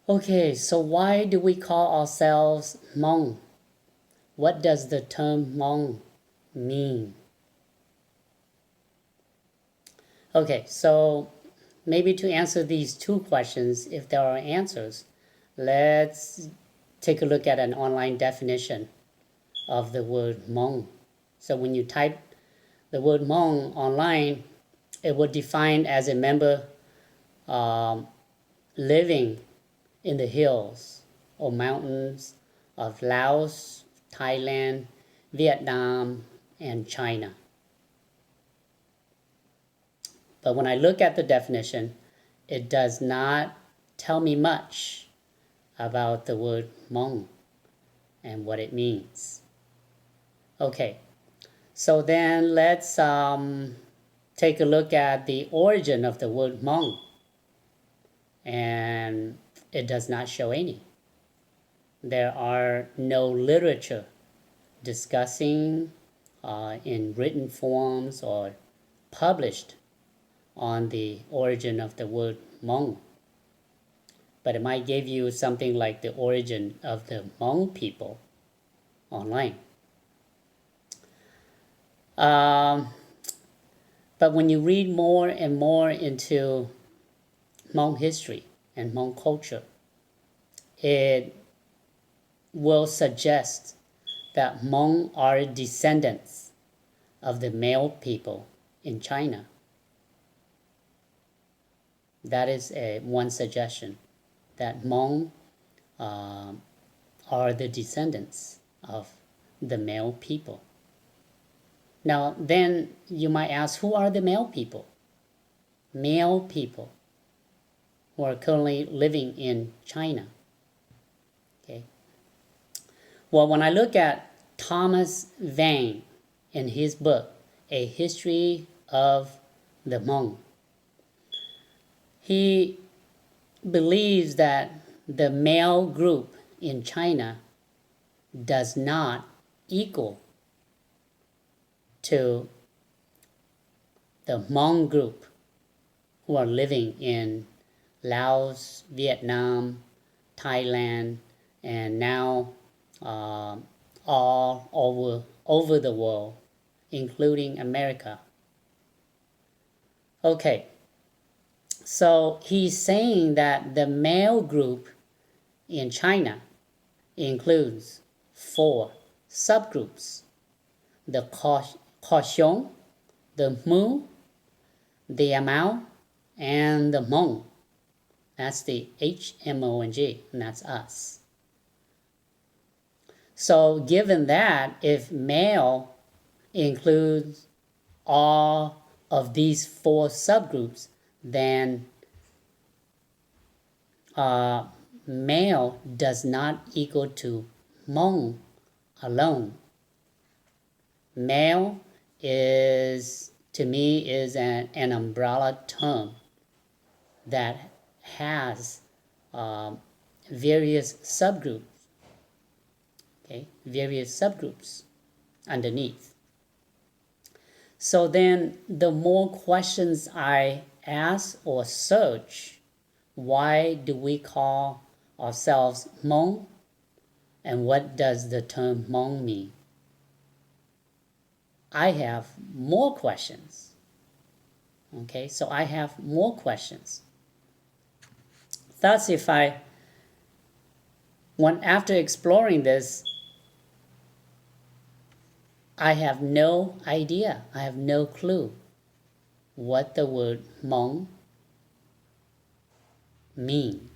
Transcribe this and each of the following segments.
Okay, so why do we call ourselves Mong? What does the term Mong mean? Okay, so maybe to answer these two questions, if there are answers, let's take a look at an online definition of the word Hmong. So when you type the word Hmong online, it would define as a member living in the hills or mountains of Laos, Thailand, Vietnam, and China. But when I look at the definition, it does not tell me much about the word Hmong and what it means. Okay, so then let's take a look at the origin of the word Hmong. And it does not show any. There are no literature discussing in written forms or published on the origin of the word Hmong. But it might give you something like the origin of the Hmong people online. But when you read more and more into Hmong history and Hmong culture, it will suggest that Hmong are descendants of the male people in China. That is one suggestion, that Hmong are the descendants of the male people. Now, then you might ask, who are the male people? Male people who are currently living in China. Okay. Well, when I look at Thomas Vane in his book, A History of the Hmong, he believes that the male group in China does not equal to the Hmong group who are living in Laos, Vietnam, Thailand, and now all over the world, including America. Okay, so he's saying that the male group in China includes 4 subgroups: the Kaohsiung, the Hmu, the Amao, and the Mong. That's the Hmong, and that's us. So given that, if male includes all of these 4 subgroups, then male does not equal to Hmong alone. Male is, to me, is an umbrella term that has various subgroups, okay, various subgroups underneath. So then the more questions I ask or search, why do we call ourselves Hmong, and what does the term Hmong mean? I have more questions. Okay, so I have more questions. Thus, after exploring this, I have no idea, I have no clue what the word Hmong means.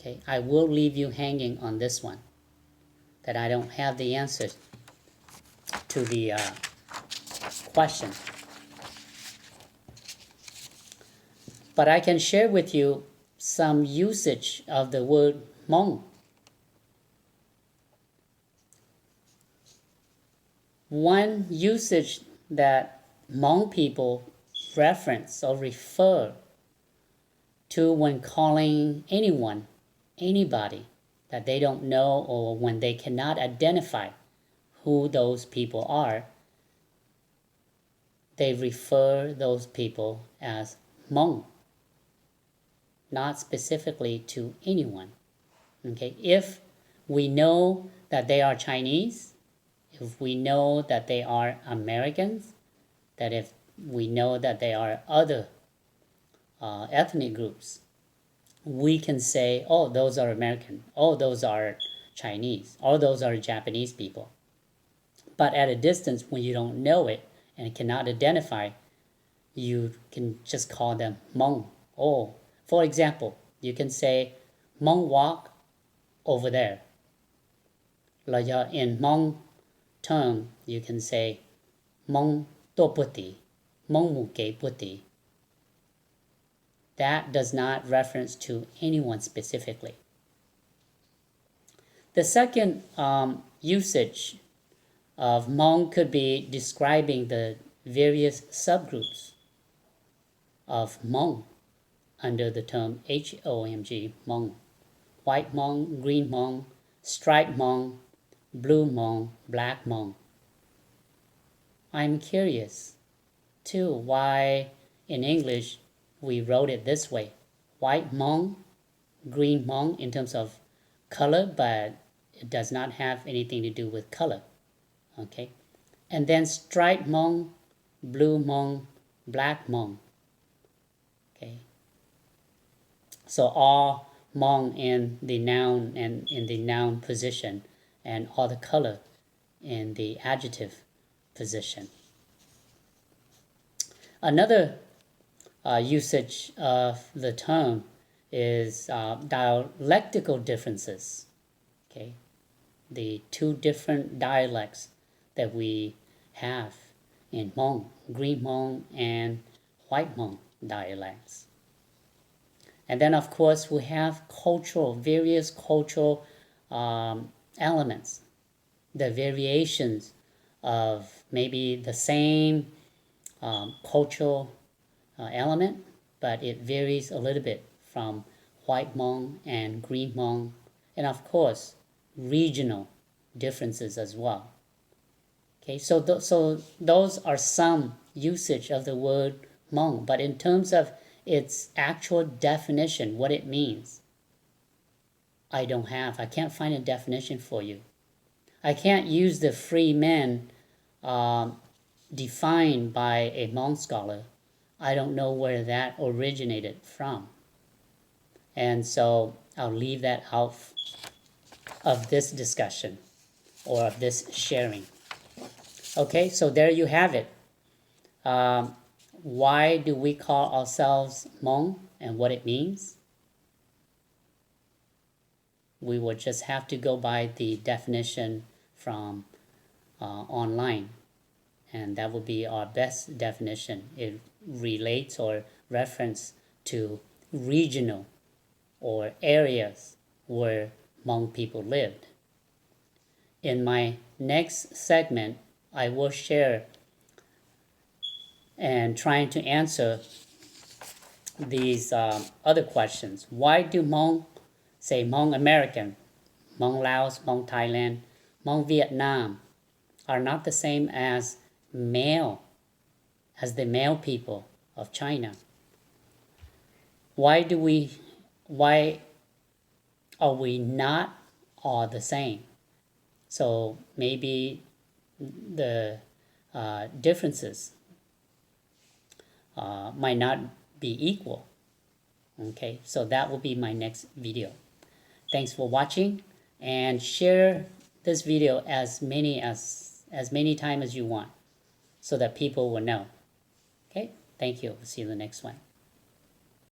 Okay, I will leave you hanging on this one, that I don't have the answer to the question. But I can share with you some usage of the word Hmong. One usage that Hmong people reference or refer to when calling anyone, anybody that they don't know, or when they cannot identify who those people are, they refer those people as Hmong. not specifically to anyone. Okay, if we know that they are Chinese, if we know that they are Americans, that if we know that they are other ethnic groups, we can say, oh, those are American, oh, those are Chinese, or those are Japanese people. But at a distance, when you don't know it and cannot identify, you can just call them Mong. Oh, for example, you can say Mong walk over there. Like in Hmong term, you can say Mong to puti, Mong mu ke puti. That does not reference to anyone specifically. The second usage of Hmong could be describing the various subgroups of Hmong under the term HOMG, Hmong. White Hmong, green Hmong, striped Hmong, blue Hmong, black Hmong. I'm curious too why in English we wrote it this way. White Hmong, green Hmong in terms of color, but it does not have anything to do with color. Okay, and then striped Hmong, blue Hmong, black Hmong. Okay, so all Hmong in the noun and in the noun position, and all the color in the adjective position. Another usage of the term is dialectical differences. Okay, the two different dialects that we have in Hmong, green Hmong and white Hmong dialects. And then of course we have various cultural elements, the variations of maybe the same cultural element, but it varies a little bit from white Hmong and green Hmong, and of course regional differences as well. Okay, so those are some usage of the word Hmong, but in terms of its actual definition, what it means, I can't find a definition for you. I can't use the free men defined by a Hmong scholar. I don't know where that originated from. And so I'll leave that out of this discussion or of this sharing. Okay, so there you have it. Why do we call ourselves Hmong and what it means? We would just have to go by the definition from online, and that would be our best definition. It relates or reference to regional or areas where Hmong people lived. In my next segment, I will share and trying to answer these other questions. Why do Hmong say Hmong American, Hmong Laos, Hmong Thailand, Hmong Vietnam are not the same as the male people of China? Why are we not all the same? So maybe the differences might not be equal. Okay, so that will be my next video. Thanks for watching, and share this video as many times as you want so that people will know. Okay, thank you. See you in the next one.